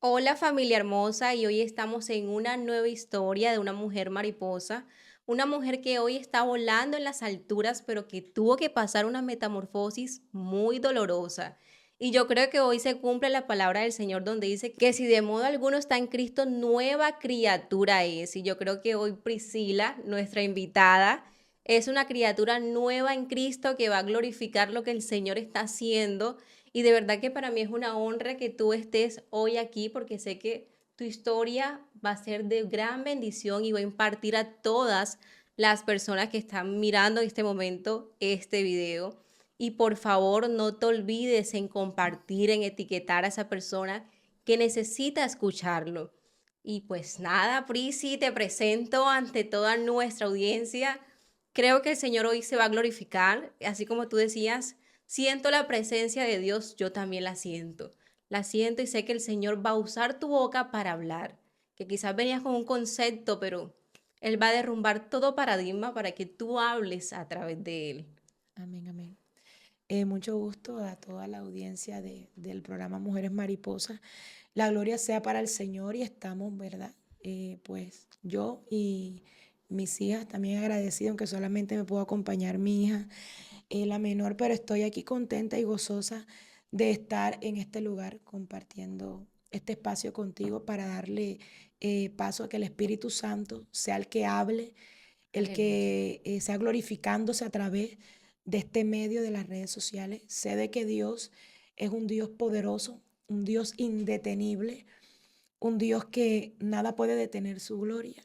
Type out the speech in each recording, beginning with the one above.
Hola familia hermosa, y hoy estamos en una nueva historia de una mujer mariposa, una mujer que hoy está volando en las alturas, pero que tuvo que pasar una metamorfosis muy dolorosa. Y yo creo que hoy se cumple la palabra del Señor donde dice que si de modo alguno está en Cristo, nueva criatura es. Y yo creo que hoy Priscila, nuestra invitada, es una criatura nueva en Cristo que va a glorificar lo que el Señor está haciendo, y de verdad que para mí es una honra que tú estés hoy aquí porque sé que tu historia va a ser de gran bendición y va a impartir a todas las personas que están mirando en este momento este video. Y por favor, no te olvides en compartir, en etiquetar a esa persona que necesita escucharlo. Y pues nada, Prisi, te presento ante toda nuestra audiencia. Creo que el Señor hoy se va a glorificar, así como tú decías. Siento la presencia de Dios, yo también la siento. La siento y sé que el Señor va a usar tu boca para hablar. Que quizás venías con un concepto, pero Él va a derrumbar todo paradigma para que tú hables a través de Él. Amén, amén. Mucho gusto a toda la audiencia del programa Mujeres Mariposas. La gloria sea para el Señor y estamos, ¿verdad? Pues yo y mis hijas también agradecidas, aunque solamente me puedo acompañar mi hija, la menor, pero estoy aquí contenta y gozosa de estar en este lugar compartiendo este espacio contigo para darle paso a que el Espíritu Santo sea el que hable, el Aleluya. que sea glorificándose a través de este medio de las redes sociales. Sé de que Dios es un Dios poderoso, un Dios indetenible, un Dios que nada puede detener su gloria.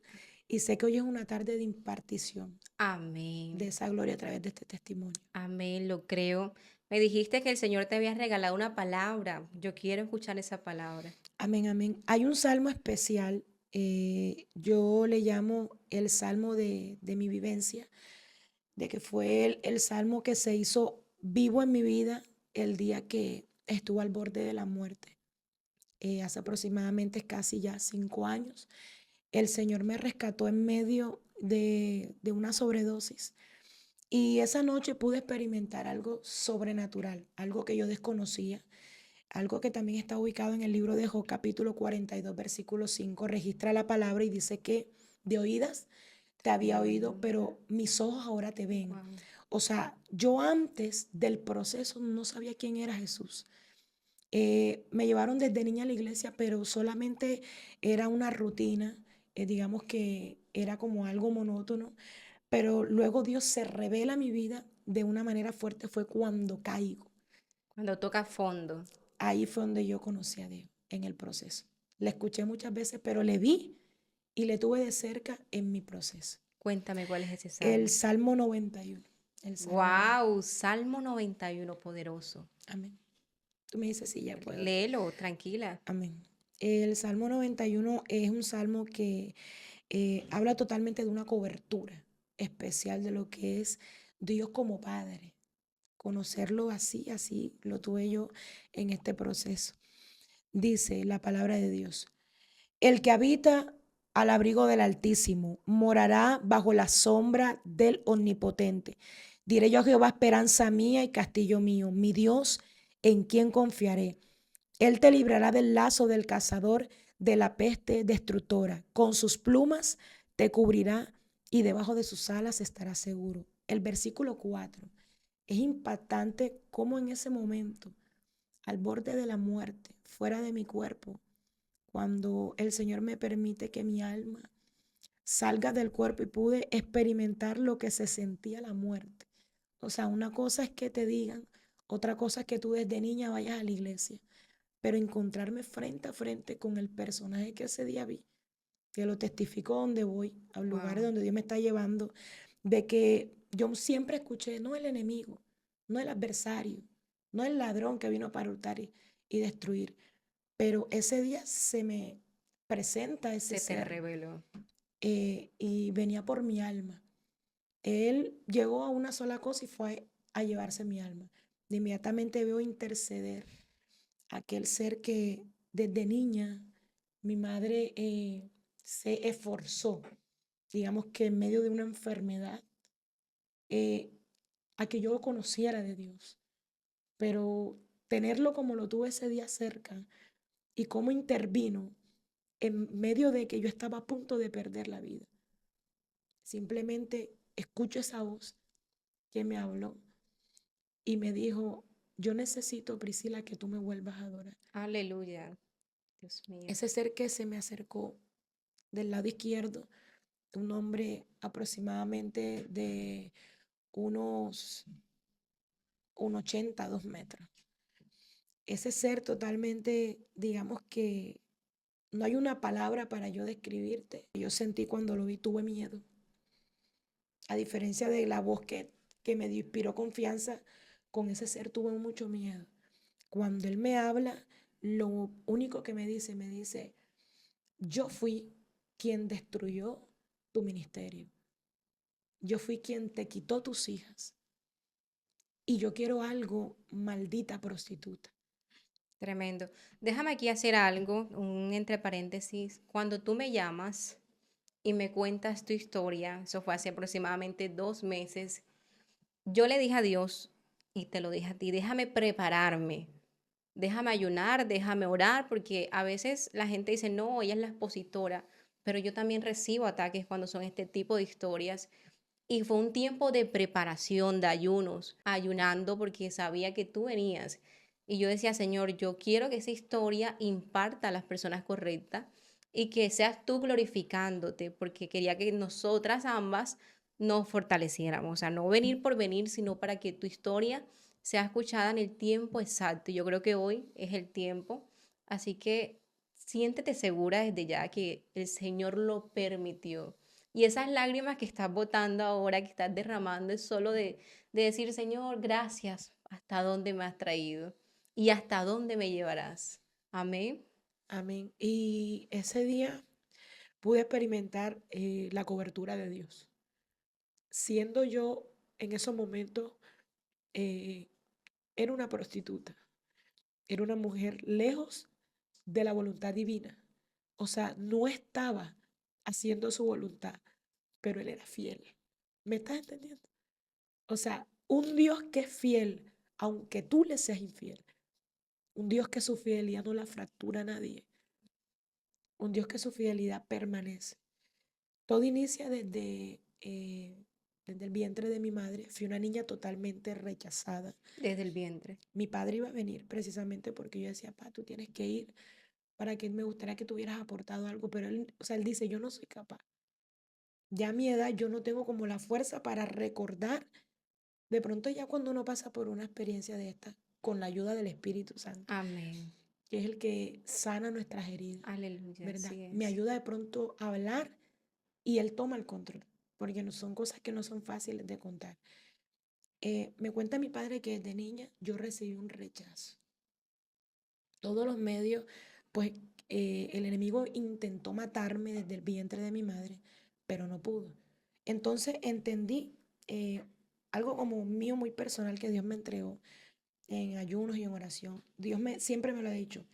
Y sé que hoy es una tarde de impartición de Amén. esa gloria a través de este testimonio. Amén, lo creo. Me dijiste que el Señor te había regalado una palabra. Yo quiero escuchar esa palabra. Amén, amén. Hay un salmo especial, yo le llamo el salmo de mi vivencia, de que fue el salmo que se hizo vivo en mi vida el día que estuve al borde de la muerte. Hace aproximadamente casi ya 5 años, el Señor me rescató en medio de una sobredosis. Y esa noche pude experimentar algo sobrenatural, algo que yo desconocía, algo que también está ubicado en el libro de Job, capítulo 42, versículo 5. Registra la palabra y dice que de oídas te había Había oído, oído. pero mis ojos ahora te ven. Wow. O sea, yo antes del proceso no sabía quién era Jesús. Me llevaron desde niña a la iglesia, pero solamente era una rutina, digamos que era como algo monótono, pero luego Dios se revela a mi vida de una manera fuerte, fue cuando caigo. Cuando toca fondo. Ahí fue donde yo conocí a Dios en el proceso. Le escuché muchas veces, pero le vi y le tuve de cerca en mi proceso. Cuéntame cuál es ese El salmo. Salmo 91. El Salmo 90. Wow, Salmo 91, poderoso. Amén. Tú me dices si ya puedo leer. Léelo, tranquila. Amén. El Salmo 91 es un salmo que habla totalmente de una cobertura especial de lo que es Dios como Padre. Conocerlo así, así lo tuve yo en este proceso. Dice la palabra de Dios. El que habita al abrigo del Altísimo morará bajo la sombra del Omnipotente. Diré yo a Jehová, esperanza mía y castillo mío, mi Dios, en quien confiaré. Él te librará del lazo del cazador, de la peste destructora. Con sus plumas te cubrirá y debajo de sus alas estarás seguro. El versículo 4 es impactante cómo en ese momento, al borde de la muerte, fuera de mi cuerpo, cuando el Señor me permite que mi alma salga del cuerpo y pude experimentar lo que se sentía la muerte. O sea, una cosa es que te digan, otra cosa es que tú desde niña vayas a la iglesia, pero encontrarme frente a frente con el personaje que ese día vi, que lo testifico donde voy, a lugares Wow. donde Dios me está llevando, de que yo siempre escuché, no el enemigo, no el adversario, no el ladrón que vino para hurtar y destruir, pero ese día se me presenta ese Se te ser reveló. y venía por mi alma. Él llegó a una sola cosa y fue a llevarse mi alma. De inmediatamente veo interceder a aquel ser que desde niña mi madre se esforzó, digamos que en medio de una enfermedad, eh, a que yo conociera de Dios. Pero tenerlo como lo tuve ese día cerca y cómo intervino en medio de que yo estaba a punto de perder la vida. Simplemente escucho esa voz que me habló y me dijo, yo necesito, Priscila, que tú me vuelvas a adorar. Aleluya. Dios mío. Ese ser que se me acercó del lado izquierdo, un hombre aproximadamente de unos 1,80, 2 metros. Ese ser totalmente, digamos que no hay una palabra para yo describirte. Yo sentí cuando lo vi, tuve miedo. A diferencia de la voz que me inspiró confianza, con ese ser tuve mucho miedo. Cuando él me habla, lo único que me dice, yo fui quien destruyó tu ministerio. Yo fui quien te quitó tus hijas. Y yo quiero algo, maldita prostituta. Tremendo. Déjame aquí hacer algo, un entre paréntesis. Cuando tú me llamas y me cuentas tu historia, eso fue hace aproximadamente 2 meses, yo le dije a Dios, y te lo dije a ti, déjame prepararme, déjame ayunar, déjame orar, porque a veces la gente dice, no, ella es la expositora, pero yo también recibo ataques cuando son este tipo de historias. Y fue un tiempo de preparación, de ayunos, ayunando porque sabía que tú venías. Y yo decía, Señor, yo quiero que esa historia imparta a las personas correctas y que seas tú glorificándote, porque quería que nosotras ambas nos fortaleciéramos. O sea, no venir por venir, sino para que tu historia sea escuchada en el tiempo exacto. Yo creo que hoy es el tiempo. Así que siéntete segura desde ya que el Señor lo permitió. Y esas lágrimas que estás botando ahora, que estás derramando, es solo de decir, Señor, gracias, hasta dónde me has traído y hasta dónde me llevarás. Amén. Amén. Y ese día pude experimentar la cobertura de Dios. Siendo yo en esos momentos, eh, era una prostituta, era una mujer lejos de la voluntad divina. O sea, no estaba haciendo su voluntad, pero él era fiel. ¿Me estás entendiendo? O sea, un Dios que es fiel, aunque tú le seas infiel. Un Dios que su fidelidad no la fractura a nadie. Un Dios que su fidelidad permanece. Todo inicia desde el vientre de mi madre. Fui una niña totalmente rechazada. Desde el vientre. Mi padre iba a venir precisamente porque yo decía, pa, tú tienes que ir para que me gustaría que tú hubieras aportado algo. Pero él, o sea, él dice, yo no soy capaz. Ya a mi edad yo no tengo como la fuerza para recordar. De pronto ya cuando uno pasa por una experiencia de esta, con la ayuda del Espíritu Santo, Amén. que es el que sana nuestras heridas, Aleluya, ¿verdad? así Me es. ayuda de pronto a hablar y él toma el control, porque no son cosas que no son fáciles de contar. Me cuenta mi padre que desde niña yo recibí un rechazo. Todos los medios, pues el enemigo intentó matarme desde el vientre de mi madre, pero no pudo. Entonces entendí algo como mío muy personal que Dios me entregó en ayunos y en oración. Siempre me lo ha dicho,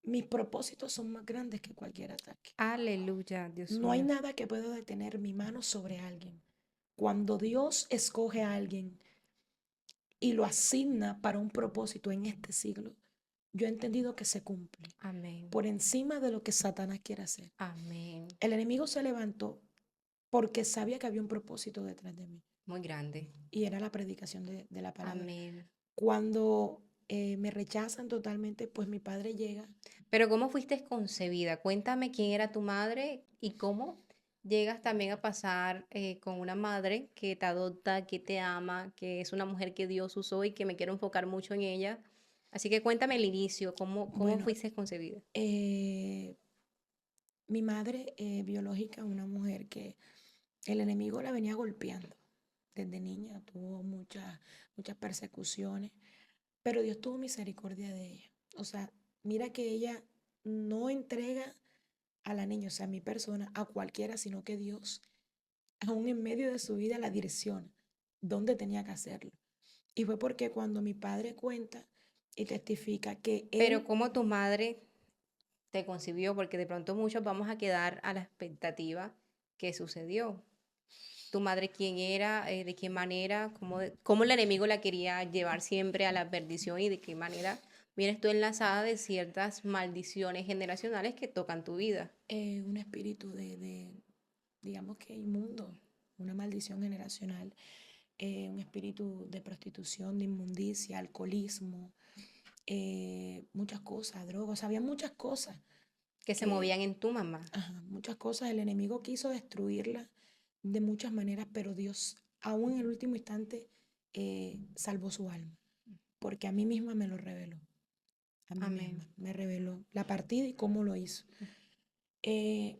mis propósitos son más grandes que cualquier ataque. Aleluya, Dios No hay mío. nada que pueda detener mi mano sobre alguien. Cuando Dios escoge a alguien y lo asigna para un propósito en este siglo, yo he entendido que se cumple Amén. por encima de lo que Satanás quiere hacer. Amén. El enemigo se levantó porque sabía que había un propósito detrás de mí Muy grande. y era la predicación de la palabra. Amén. Cuando me rechazan totalmente, pues mi padre llega. Pero ¿cómo fuiste concebida? Cuéntame quién era tu madre y cómo llegas también a pasar con una madre que te adopta, que te ama, que es una mujer que Dios usó y que me quiero enfocar mucho en ella. Así que cuéntame el inicio, cómo Bueno, fuiste concebida. eh, mi madre biológica, una mujer que el enemigo la venía golpeando desde niña, tuvo muchas persecuciones, pero Dios tuvo misericordia de ella. O sea, mira que ella no entrega a la niña, o sea, a mi persona, a cualquiera, sino que Dios, aún en medio de su vida, la dirección, dónde tenía que hacerlo. Y fue porque cuando mi padre cuenta y testifica que Pero él, cómo tu madre te concibió, porque de pronto muchos vamos a quedar a la expectativa que sucedió. Tu madre quién era, de qué manera, cómo el enemigo la quería llevar siempre a la perdición y de qué manera vienes tú enlazada de ciertas maldiciones generacionales que tocan tu vida. Un espíritu digamos que inmundo, una maldición generacional, un espíritu de prostitución, de inmundicia, alcoholismo, muchas cosas, drogas, había muchas cosas Que se que, movían en tu mamá. ajá, muchas cosas, el enemigo quiso destruirla de muchas maneras, pero Dios, aún en el último instante, salvó su alma, porque a mí misma me lo reveló, a mí Amén. misma me reveló la partida y cómo lo hizo. Eh,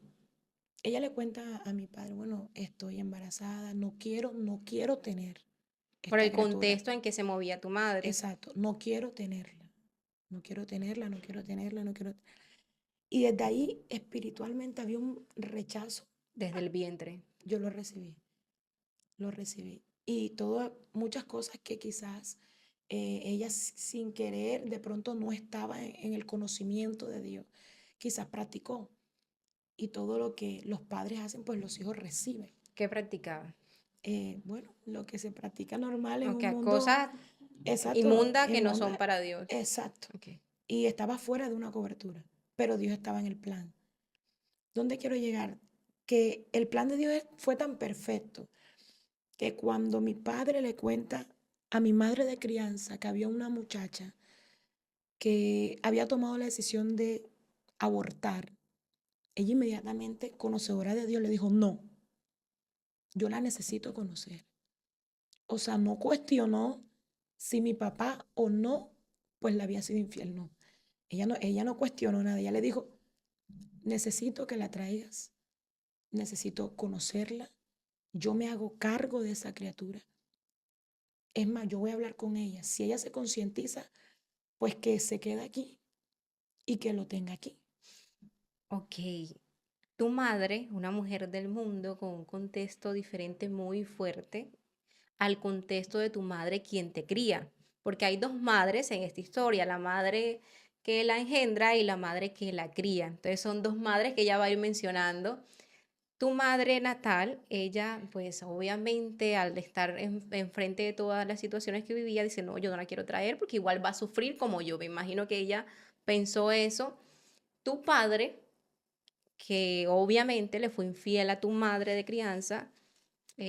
Ella le cuenta a mi padre, bueno, estoy embarazada, no quiero tener Por esta el criatura. contexto en que se movía tu madre, Exacto, no quiero tenerla, no quiero tenerla, no quiero tenerla, no quiero. Y desde ahí espiritualmente había un rechazo. desde el vientre. Yo lo recibí, lo recibí. Y todas, muchas cosas que quizás ella sin querer de pronto no estaba en el conocimiento de Dios, quizás practicó. Y todo lo que los padres hacen, pues los hijos reciben. ¿Qué practicaba? Bueno, lo que se practica normal en Ok, un mundo cosas exacto, inmundas que en no son onda, para Dios. exacto. Ok. Y estaba fuera de una cobertura, pero Dios estaba en el plan. ¿Dónde quiero llegar? Que el plan de Dios fue tan perfecto que cuando mi padre le cuenta a mi madre de crianza que había una muchacha que había tomado la decisión de abortar, ella inmediatamente, conocedora de Dios, le dijo, no, yo la necesito conocer. O sea, no cuestionó si mi papá o no, pues le había sido infiel, no. Ella no cuestionó nada, ella le dijo, necesito que la traigas, necesito conocerla, yo me hago cargo de esa criatura. Es más, yo voy a hablar con ella. Si ella se concientiza, pues que se quede aquí y que lo tenga aquí. Ok. Tu madre, una mujer del mundo con un contexto diferente muy fuerte al contexto de tu madre quien te cría, porque hay dos madres en esta historia, la madre que la engendra y la madre que la cría. Entonces son dos madres que ella va a ir mencionando. Tu madre natal, ella pues obviamente al estar enfrente de todas las situaciones que vivía, dice, no, yo no la quiero traer porque igual va a sufrir como yo. Me imagino que ella pensó eso. Tu padre, que obviamente le fue infiel a tu madre de crianza,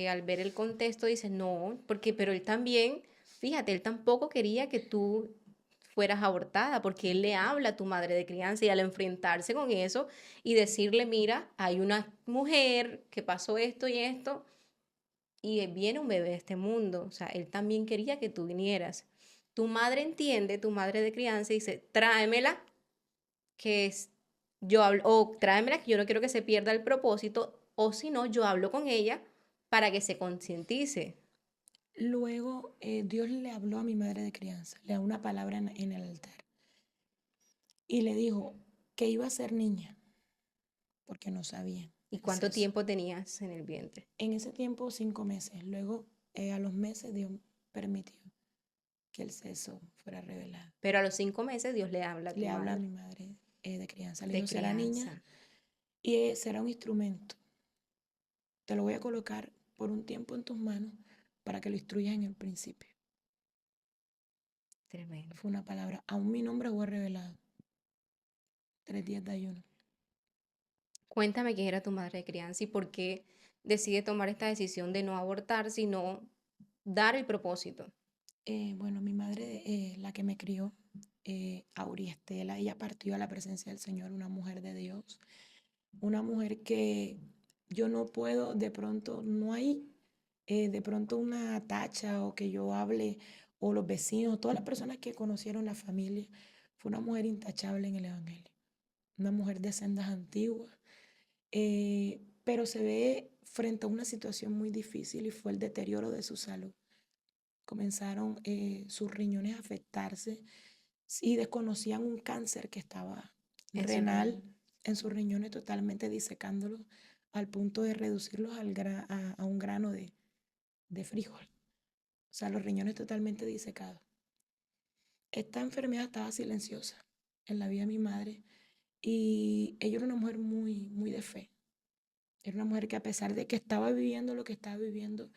al ver el contexto dice, no, porque, pero él también, fíjate, él tampoco quería que tú fueras abortada, porque él le habla a tu madre de crianza y al enfrentarse con eso y decirle, mira, hay una mujer que pasó esto y esto, y viene un bebé a este mundo, o sea, él también quería que tú vinieras. Tu madre entiende, tu madre de crianza dice, tráemela, que es, yo hablo, o tráemela que yo no quiero que se pierda el propósito, o si no, yo hablo con ella para que se concientice. Luego Dios le habló a mi madre de crianza, le da una palabra en el altar y le dijo que iba a ser niña, porque no sabía ¿Y el cuánto sexo. tiempo tenías en el vientre? En ese tiempo, 5 meses. Luego, a los meses, Dios permitió que el sexo fuera revelado. Pero a los 5 meses Dios le habla a tu Le habla a madre mi madre de crianza. Le de dijo, será niña crianza. y será un instrumento. Te lo voy a colocar por un tiempo en tus manos para que lo instruyas en el principio. Tremendo. Fue una palabra. Aún mi nombre fue revelado. 3 días de ayuno. Cuéntame quién era tu madre de crianza y por qué decide tomar esta decisión de no abortar, sino dar el propósito. Bueno, mi madre, la que me crió, Auri Estela, ella partió a la presencia del Señor, una mujer de Dios, una mujer que yo no puedo, de pronto, no hay de pronto una tacha o que yo hable, o los vecinos, todas las personas que conocieron la familia, fue una mujer intachable en el Evangelio, una mujer de sendas antiguas, pero se ve frente a una situación muy difícil y fue el deterioro de su salud. Comenzaron sus riñones a afectarse y desconocían un cáncer que estaba En su renal riñón. en sus riñones, totalmente disecándolos al punto de reducirlos a un grano de frijol. O sea, los riñones totalmente disecados. Esta enfermedad estaba silenciosa en la vida de mi madre y ella era una mujer muy, muy de fe. Era una mujer que a pesar de que estaba viviendo lo que estaba viviendo,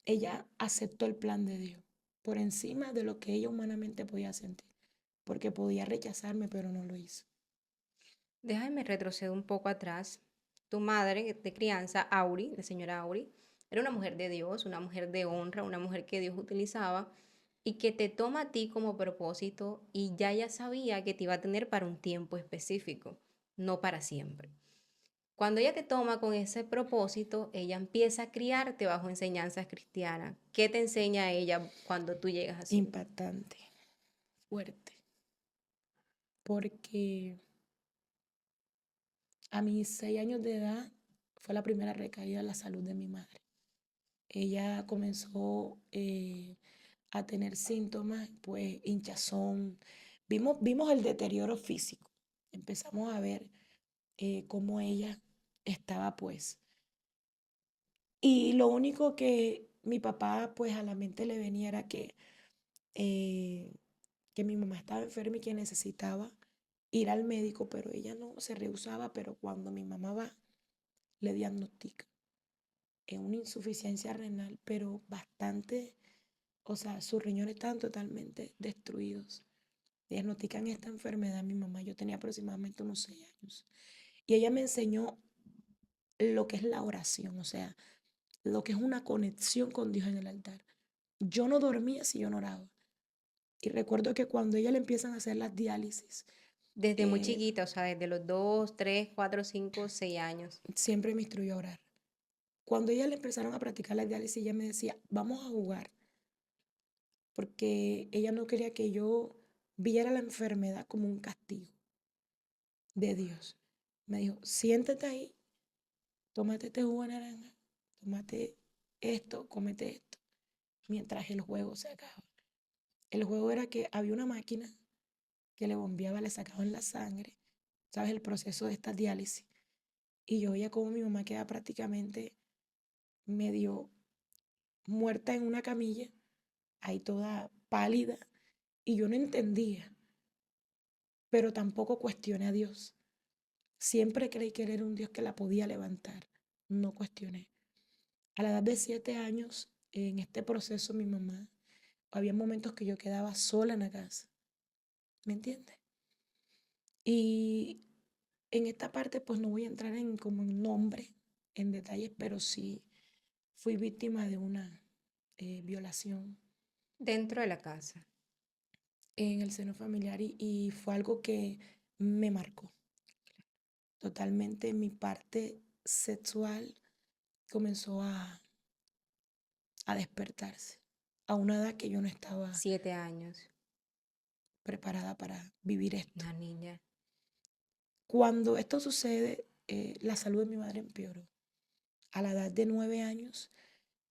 ella aceptó el plan de Dios por encima de lo que ella humanamente podía sentir. porque podía rechazarme, pero no lo hizo. Déjame retroceder un poco atrás. Tu madre de crianza, Auri, la señora Auri, era una mujer de Dios, una mujer de honra, una mujer que Dios utilizaba y que te toma a ti como propósito y ya ella sabía que te iba a tener para un tiempo específico, no para siempre. Cuando ella te toma con ese propósito, ella empieza a criarte bajo enseñanzas cristianas. ¿Qué te enseña ella cuando tú llegas así? Impactante, fuerte, porque a mis 6 años de edad fue la primera recaída en la salud de mi madre. Ella comenzó a tener síntomas, pues hinchazón. Vimos el deterioro físico. Empezamos a ver cómo ella estaba, pues. Y lo único que mi papá, pues a la mente le venía era eh, que mi mamá estaba enferma y que necesitaba ir al médico, pero ella no se rehusaba, pero cuando mi mamá va, le diagnostica una insuficiencia renal, pero bastante, o sea, sus riñones estaban totalmente destruidos. Diagnostican esta enfermedad a mi mamá, yo tenía aproximadamente unos 6 años. Y ella me enseñó lo que es la oración, o sea, lo que es una conexión con Dios en el altar. Yo no dormía si yo no oraba. Y recuerdo que cuando ella le empiezan a hacer las diálisis, Desde muy eh, chiquita, o sea, desde los 2, 3, 4, 5, 6 años. siempre me instruyó a orar. Cuando ella le empezaron a practicar la diálisis, ella me decía, vamos a jugar, porque ella no quería que yo viera la enfermedad como un castigo de Dios. Me dijo, siéntate ahí, tómate este jugo de naranja, tómate esto, cómete esto, mientras el juego se acaba. El juego era que había una máquina que le bombeaba, le sacaban la sangre, ¿sabes? El proceso de esta diálisis. Y yo veía como mi mamá quedaba prácticamente medio muerta en una camilla, ahí toda pálida, y yo no entendía, pero tampoco cuestioné a Dios. Siempre creí que él era un Dios que la podía levantar, no cuestioné. A la edad de 7 años, en este proceso, mi mamá, había momentos que yo quedaba sola en la casa, ¿me entiendes? Y en esta parte, pues no voy a entrar en como en nombre, en detalles, pero sí fui víctima de una violación Dentro de la casa. en el seno familiar y fue algo que me marcó totalmente. Mi parte sexual comenzó a despertarse a una edad que yo no estaba 7 años. preparada para vivir esto. Una niña. Cuando esto sucede, la salud de mi madre empeoró. A la edad de 9 años,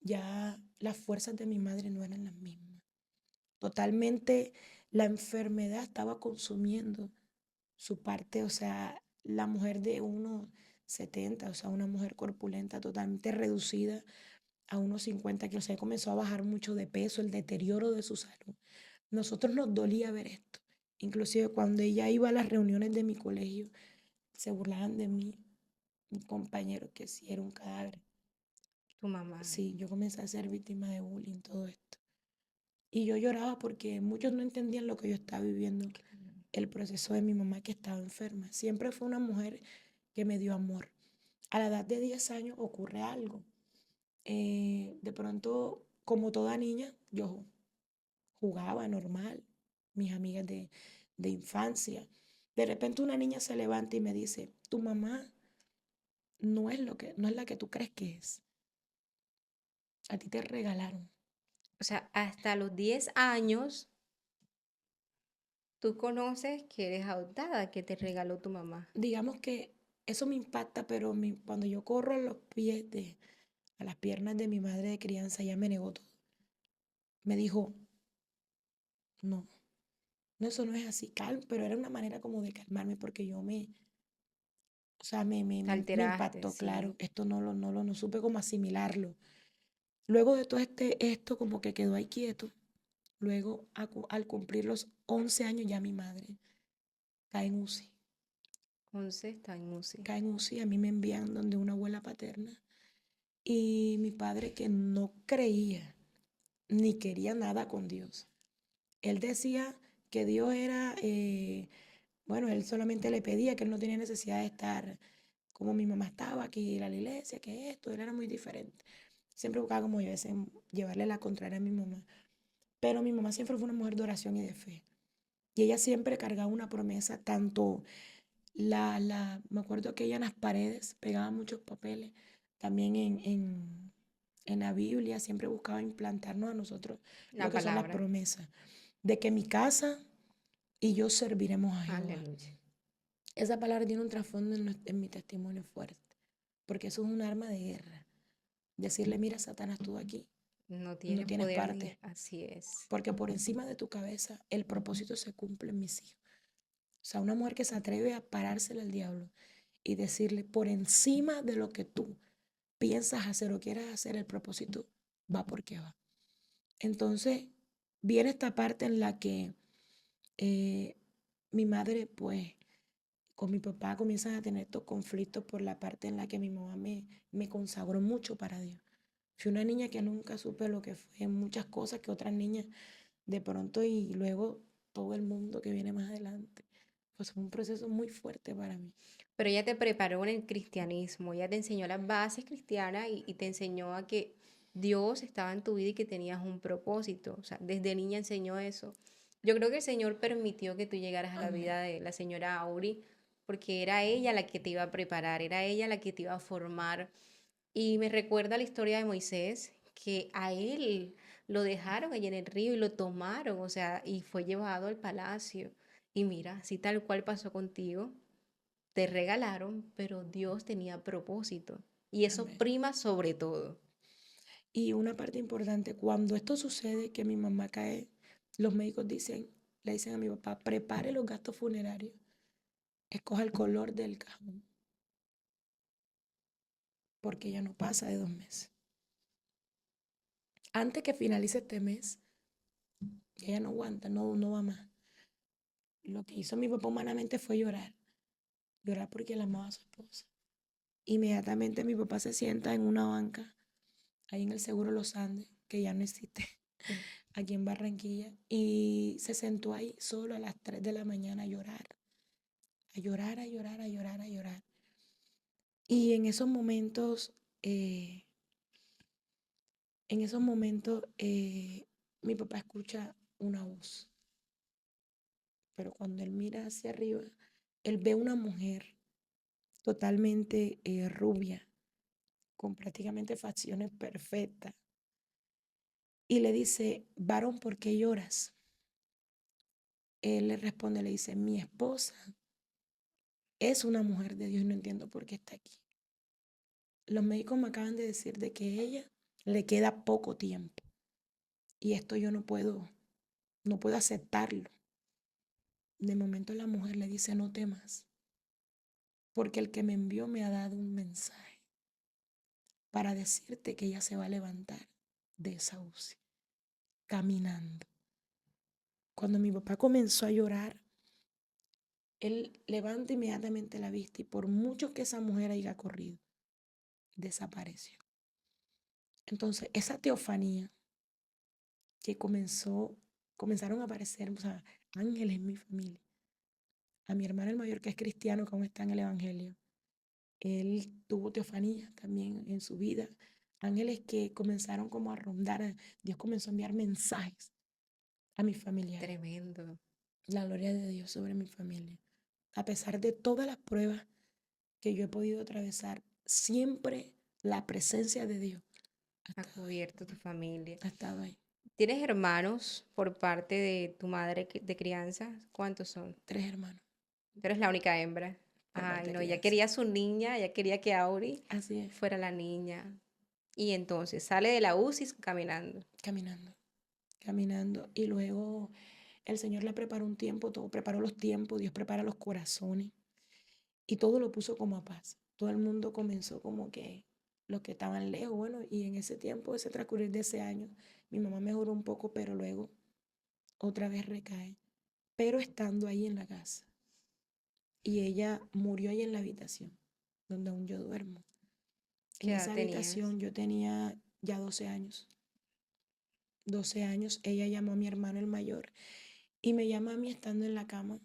ya las fuerzas de mi madre no eran las mismas. Totalmente la enfermedad estaba consumiendo su parte, o sea, la mujer de 1,70, o sea, una mujer corpulenta, totalmente reducida a 1,50 kilos, o sea, comenzó a bajar mucho de peso, el deterioro de su salud. Nosotros nos dolía ver esto. Inclusive cuando ella iba a las reuniones de mi colegio, se burlaban de mí, mi compañero, que sí era un cadáver. Tu mamá. Sí, yo comencé a ser víctima de bullying, todo esto. Y yo lloraba porque muchos no entendían lo que yo estaba viviendo, el proceso de mi mamá que estaba enferma. Siempre fue una mujer que me dio amor. A la edad de 10 años ocurre algo. De pronto, como toda niña, yo jugaba normal, mis amigas de infancia. De repente una niña se levanta y me dice, tu mamá no es la que tú crees que es. A ti te regalaron. O sea, hasta los 10 años tú conoces que eres adoptada, que te regaló tu mamá. Digamos que eso me impacta, pero cuando yo corro a los pies a las piernas de mi madre de crianza, ya me negó todo. Me dijo, no, no, eso no es así, pero era una manera como de calmarme porque o sea, Te me alteraste, impactó, claro, sí. esto no supe cómo asimilarlo. Luego de todo esto como que quedó ahí quieto. Luego, al cumplir los 11 años, ya mi madre cae en UCI. 11 está en UCI. Cae en UCI, a mí me envían donde una abuela paterna. Y mi padre, que no creía ni quería nada con Dios, él decía que Dios era, bueno, él solamente le pedía, que él no tenía necesidad de estar como mi mamá estaba, que ir a la iglesia, que esto, él era muy diferente. Siempre buscaba como yo ese, llevarle la contraria a mi mamá. Pero mi mamá siempre fue una mujer de oración y de fe. Y ella siempre cargaba una promesa, tanto me acuerdo que ella en las paredes pegaba muchos papeles, también en la Biblia siempre buscaba implantarnos a nosotros lo La que son las palabra. promesas, de que mi casa y yo serviremos a Jehová. Aleluya. Esa palabra tiene un trasfondo en mi testimonio fuerte, porque eso es un arma de guerra. Decirle, mira, Satanás, tú aquí No no tienes tienes poder ni parte, así es. porque por encima de tu cabeza el propósito se cumple en mis hijos. O sea, una mujer que se atreve a parársele al diablo y decirle, por encima de lo que tú piensas hacer o quieras hacer, el propósito va porque va. Entonces, viene esta parte en la que eh, mi madre, pues, con mi papá comienzan a tener estos conflictos por la parte en la que mi mamá me consagró mucho para Dios. Fui una niña que nunca supe lo que fue muchas cosas que otras niñas de pronto y luego todo el mundo que viene más adelante. Pues fue un proceso muy fuerte para mí. Pero ella te preparó en el cristianismo, ella te enseñó las bases cristianas y te enseñó a que Dios estaba en tu vida y que tenías un propósito. O sea, desde niña enseñó eso. Yo creo que el Señor permitió que tú llegaras a la Amén. vida de la señora Auri porque era ella la que te iba a preparar, era ella la que te iba a formar. Y me recuerda la historia de Moisés, que a él lo dejaron allí en el río y lo tomaron, o sea, y fue llevado al palacio. Y mira, así tal cual pasó contigo, te regalaron, pero Dios tenía propósito. Y eso Amén. prima sobre todo. Y una parte importante, cuando esto sucede, que mi mamá cae, los médicos le dicen a mi papá, prepare los gastos funerarios, escoja el color del cajón, porque ya no pasa de 2 meses. Antes que finalice este mes, ella no aguanta, no va más. Lo que hizo mi papá humanamente fue llorar porque él amaba a su esposa. Inmediatamente mi papá se sienta en una banca, ahí en el Seguro Los Andes, que ya no existe, aquí en Barranquilla, y se sentó ahí solo a las 3 de la mañana a llorar, a llorar, a llorar, a llorar, a llorar. Y eh, en esos momentos, mi papá escucha una voz, pero cuando él mira hacia arriba, él ve una mujer totalmente rubia, con prácticamente facciones perfectas, y le dice, varón, ¿por qué lloras? Él le responde, le dice, mi esposa es una mujer de Dios y no entiendo por qué está aquí. Los médicos me acaban de decir de que ella le queda poco tiempo y esto yo no puedo aceptarlo. De momento la mujer le dice, no temas, porque el que me envió me ha dado un mensaje para decirte que ella se va a levantar de esa UCI, caminando. Cuando mi papá comenzó a llorar, él levanta inmediatamente la vista y por mucho que esa mujer haya corrido, desapareció. Entonces, esa teofanía que comenzaron a aparecer, o sea, ángeles en mi familia. A mi hermano el mayor, que es cristiano, que aún está en el Evangelio, él tuvo teofanía también en su vida. Ángeles que comenzaron como a rondar, Dios comenzó a enviar mensajes a mis familiares. Tremendo. La gloria de Dios sobre mi familia. A pesar de todas las pruebas que yo he podido atravesar, siempre la presencia de Dios ha Ha estado ahí, cubierto tu familia. ha estado ahí. ¿Tienes hermanos por parte de tu madre de crianza? ¿Cuántos son? 3 hermanos Tú eres la única hembra. por Ay, parte de no, ella crianza. quería su niña, ella quería que Auri Así es, fuera la niña. Y entonces sale de la UCI caminando. caminando, caminando. Y luego el Señor la preparó un tiempo, todo preparó los tiempos, Dios prepara los corazones y todo lo puso como a paz. Todo el mundo comenzó como que los que estaban lejos, bueno, y en ese tiempo, ese transcurrir de ese año, mi mamá mejoró un poco, pero luego otra vez recae, pero estando ahí en la casa. Y ella murió ahí en la habitación, donde aún yo duermo. En ¿Qué edad esa tenías? habitación yo tenía ya 12 años. 12 años, ella llamó a mi hermano el mayor Y me llama a mí estando en la cama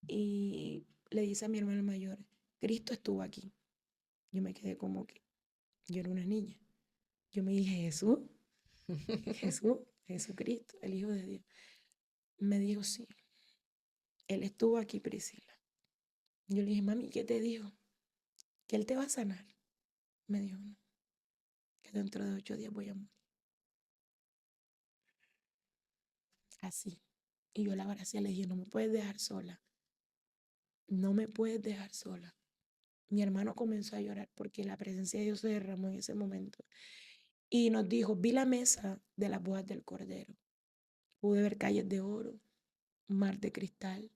y le dice a mi hermano mayor, Cristo estuvo aquí. Yo me quedé como que yo era una niña. Yo me dije, Jesús, Jesús, Jesucristo, el Hijo de Dios. Me dijo, sí, Él estuvo aquí, Priscila. Yo le dije, mami, ¿qué te dijo? Que Él te va a sanar. Me dijo, no, que dentro de 8 días voy a morir. Así. Y yo la abracé y le dije, no me puedes dejar sola. No me puedes dejar sola. Mi hermano comenzó a llorar porque la presencia de Dios se derramó en ese momento. Y nos dijo, vi la mesa de las bodas del Cordero. Pude ver calles de oro, mar de cristal,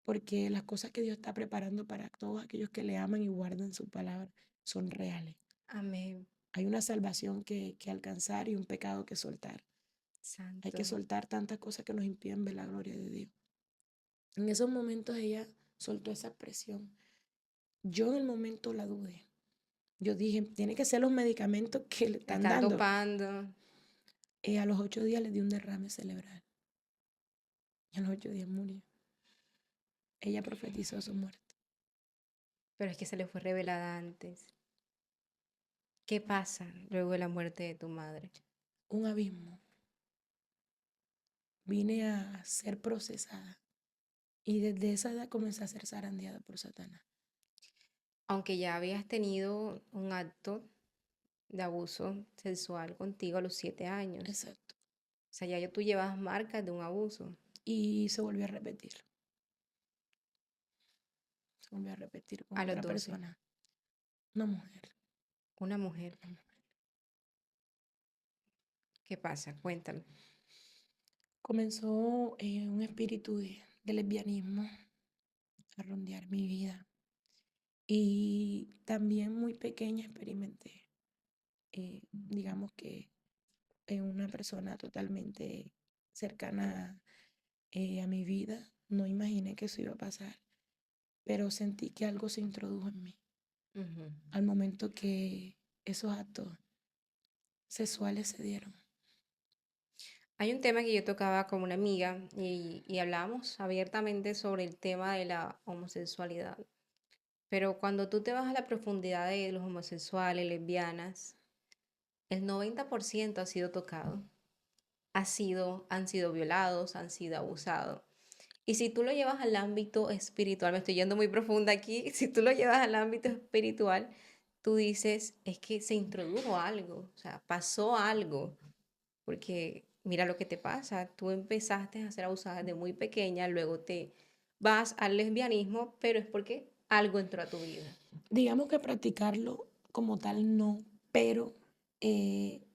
porque las cosas que Dios está preparando para todos aquellos que le aman y guardan su palabra son reales. Amén. Hay una salvación que alcanzar y un pecado que soltar. Hay que Santo. soltar tantas cosas que nos impiden ver la gloria de Dios. En esos momentos ella soltó esa expresión. Yo en el momento la dudé. Yo dije, tiene que ser los medicamentos que le Le están están dando. dopando. A los 8 días le dio un derrame cerebral. Y a los 8 días murió. Ella profetizó su muerte. Pero es que se le fue revelada antes. ¿Qué pasa luego de la muerte de tu madre? Un abismo. Vine a ser procesada. Y desde esa edad comencé a ser zarandeada por Satanás. Aunque ya habías tenido un acto de abuso sexual contigo a los 7 años. Exacto. O sea, ya tú llevas marcas de un abuso. Y se volvió a repetir. Se volvió a repetir con A los otra 12. persona. Una mujer. Una mujer. Una mujer. ¿Qué pasa? Cuéntame. Comenzó un espíritu de lesbianismo a rondear mi vida. Y también muy pequeña experimenté, digamos que en una persona totalmente cercana a mi vida. No imaginé que eso iba a pasar, pero sentí que algo se introdujo en mí Ujú. al momento que esos actos sexuales se dieron. Hay un tema que yo tocaba con una amiga y hablábamos abiertamente sobre el tema de la homosexualidad. Pero cuando tú te vas a la profundidad de los homosexuales, lesbianas, el 90% ha sido tocado, han sido violados, han sido abusados. Y si tú lo llevas al ámbito espiritual, me estoy yendo muy profunda aquí, si tú lo llevas al ámbito espiritual, tú dices, es que se introdujo algo, o sea, pasó algo, porque mira lo que te pasa, tú empezaste a ser abusada desde muy pequeña, luego te vas al lesbianismo, pero es porque algo entró a tu vida. Digamos que practicarlo como tal no, pero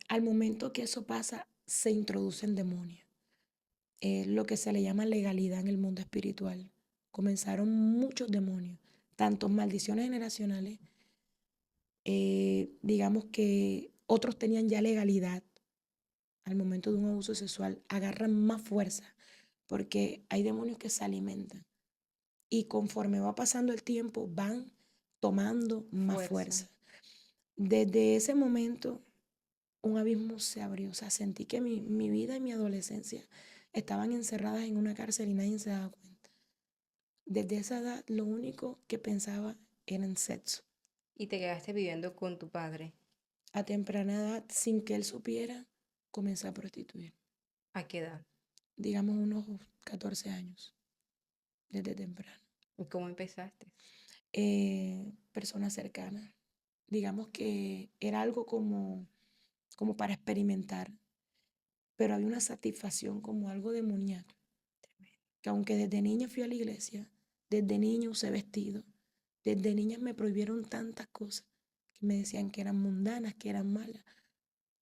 al momento que eso pasa, se introducen demonios. Lo que se le llama legalidad en el mundo espiritual. Comenzaron muchos demonios, tanto maldiciones generacionales, digamos que otros tenían ya legalidad al momento de un abuso sexual, agarran más fuerza, porque hay demonios que se alimentan y conforme va pasando el tiempo van tomando más Fuerza. fuerza. Desde ese momento un abismo se abrió, o sea, sentí que mi vida y mi adolescencia estaban encerradas en una cárcel y nadie se daba cuenta. Desde esa edad lo único que pensaba era en sexo. Y te quedaste viviendo con tu padre. A temprana edad, sin que él supiera, comencé a prostituir. ¿A qué edad? Digamos unos 14 años, desde temprano. ¿Y cómo empezaste? Personas cercanas. Digamos que era algo como para experimentar, pero había una satisfacción como algo demoníaco, que aunque desde niña fui a la iglesia, desde niña usé vestido, desde niña me prohibieron tantas cosas que me decían que eran mundanas, que eran malas,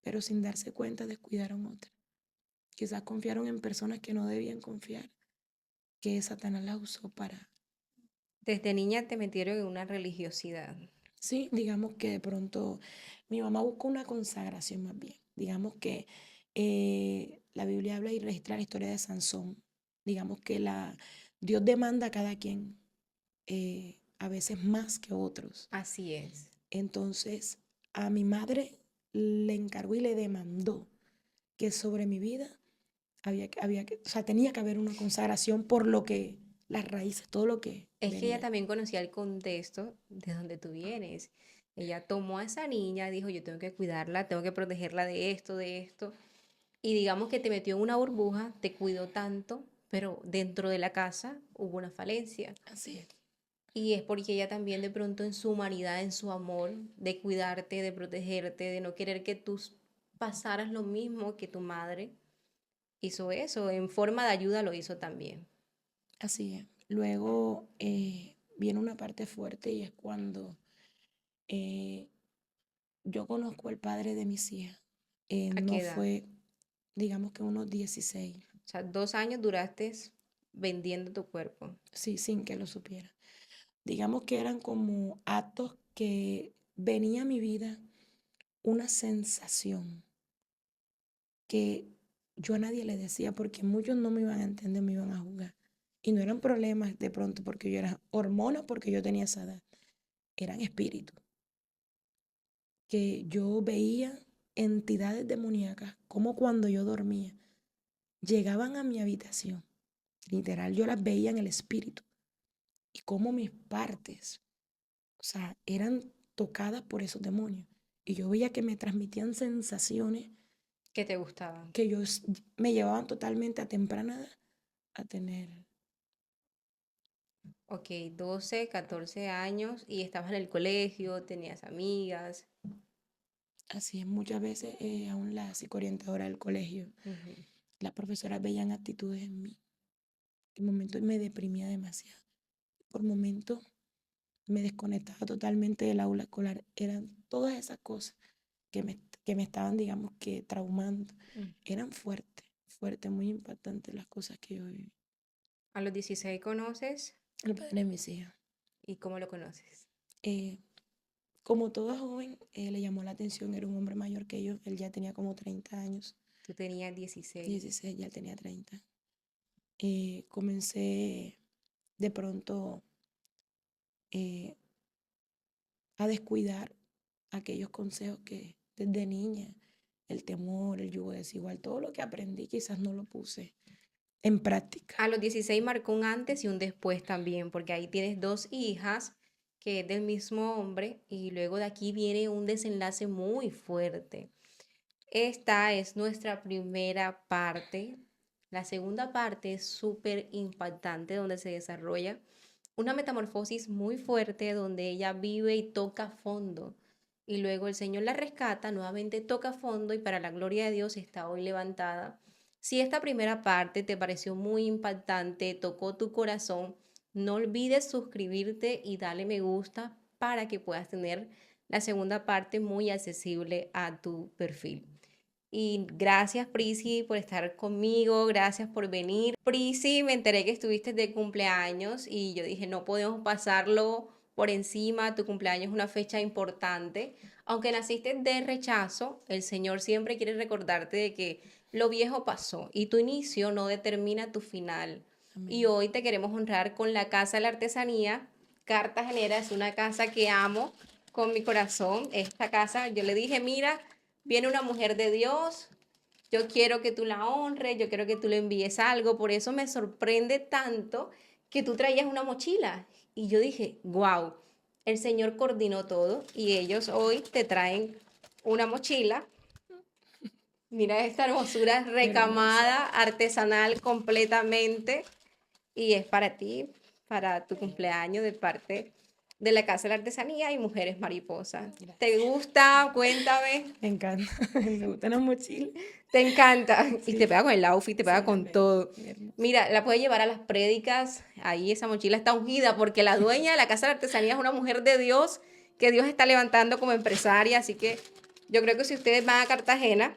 pero sin darse cuenta descuidaron otras. Quizás confiaron en personas que no debían confiar, que Satanás las usó para, Desde niña te metieron en una religiosidad. sí, digamos que de pronto mi mamá buscó una consagración más bien. Digamos que la Biblia habla y registra la historia de Sansón. Digamos que Dios demanda a cada quien, a veces más que otros. Así es. Entonces, a mi madre le encargó y le demandó que sobre mi vida o sea, tenía que haber una consagración por lo que, las raíces, todo lo que Es que ella venía. también conocía el contexto de donde tú vienes. Ella tomó a esa niña, dijo, yo tengo que cuidarla, tengo que protegerla de esto, de esto. Y digamos que te metió en una burbuja, te cuidó tanto, pero dentro de la casa hubo una falencia. Así es, Y es porque ella también de pronto en su humanidad, en su amor, de cuidarte, de protegerte, de no querer que tú pasaras lo mismo que tu madre, hizo eso. En forma de ayuda lo hizo también. así es. Luego viene una parte fuerte y es cuando eh, yo conozco al padre de mis hijas. ¿A No qué edad? fue, digamos que unos 16, O sea, 2 años duraste vendiendo tu cuerpo. sí, sin que lo supiera. Digamos que eran como actos que venía a mi vida una sensación que yo a nadie le decía porque muchos no me iban a entender, me iban a juzgar. Y no eran problemas de pronto porque yo era hormona, porque yo tenía esa edad. Eran espíritus. Que yo veía entidades demoníacas como cuando yo dormía llegaban a mi habitación. Literal, yo las veía en el espíritu y como mis partes, o sea, eran tocadas por esos demonios. Y yo veía que me transmitían sensaciones ¿Qué te gustaban? que me llevaban totalmente a temprana edad a tener. Ok, 12, 14 años y estabas en el colegio, tenías amigas. Así es, muchas veces aún la psicoorientadora del colegio, Ujú. las profesoras veían actitudes en mí. En momentos me deprimía demasiado. Por momentos me desconectaba totalmente del aula escolar. Eran todas esas cosas que me estaban, digamos, que traumando. Mm. Eran fuertes, fuertes, muy impactantes las cosas que yo viví. A los 16 conoces El padre de mis hijas. y cómo lo conoces. Eh, como toda joven, le llamó la atención, era un hombre mayor que yo, él ya tenía como 30 años, Tú tenías 16. 16 ya él tenía 30. Comencé de pronto eh, a descuidar aquellos consejos que desde niña, el temor, el yugo desigual, todo lo que aprendí quizás no lo puse en práctica. A los 16 marcó un antes y un después también, porque ahí tienes dos hijas que es del mismo hombre y luego de aquí viene un desenlace muy fuerte. Esta es nuestra primera parte. La segunda parte es súper impactante donde se desarrolla una metamorfosis muy fuerte donde ella vive y toca fondo. Y luego el Señor la rescata, nuevamente toca fondo y para la gloria de Dios está hoy levantada. Si esta primera parte te pareció muy impactante, tocó tu corazón, no olvides suscribirte y darle me gusta para que puedas tener la segunda parte muy accesible a tu perfil. Y gracias, Prisi, por estar conmigo, gracias por venir. Prisi, me enteré que estuviste de cumpleaños y yo dije, no podemos pasarlo por encima, tu cumpleaños es una fecha importante. Aunque naciste de rechazo, el Señor siempre quiere recordarte de que lo viejo pasó y tu inicio no determina tu final. Y Amén. hoy te queremos honrar con la Casa de la Artesanía. Cartagena es una casa que amo con mi corazón. Esta casa, yo le dije, mira, viene una mujer de Dios, yo quiero que tú la honres, yo quiero que tú le envíes algo, por eso me sorprende tanto que tú traías una mochila. Y yo dije, wow, el Señor coordinó todo y ellos hoy te traen una mochila. Mira esta hermosura Hermosa. recamada, artesanal completamente y es para ti, para tu cumpleaños de parte de la Casa de la Artesanía y Mujeres Mariposas. ¿Te Gracias. gusta? Cuéntame. Me encanta. Me gustan las mochilas. Te encanta. Y te Sí, pega con el outfit, te pega sí, con todo. muy hermosa. Mira, la puedes llevar a las prédicas. Ahí esa mochila está ungida porque la dueña de la Casa de la Artesanía es una mujer de Dios que Dios está levantando como empresaria. Así que yo creo que si ustedes van a Cartagena,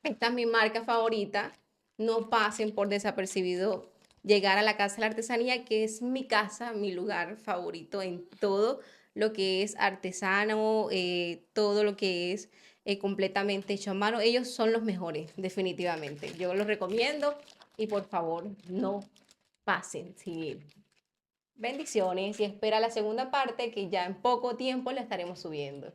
esta es mi marca favorita. No pasen por desapercibido llegar a la Casa de la Artesanía, que es mi casa, mi lugar favorito en todo lo que es artesano, todo lo que es completamente hecho a mano. Ellos son los mejores, definitivamente. Yo los recomiendo y por favor no pasen sin ir. Bendiciones y espera la segunda parte que ya en poco tiempo la estaremos subiendo.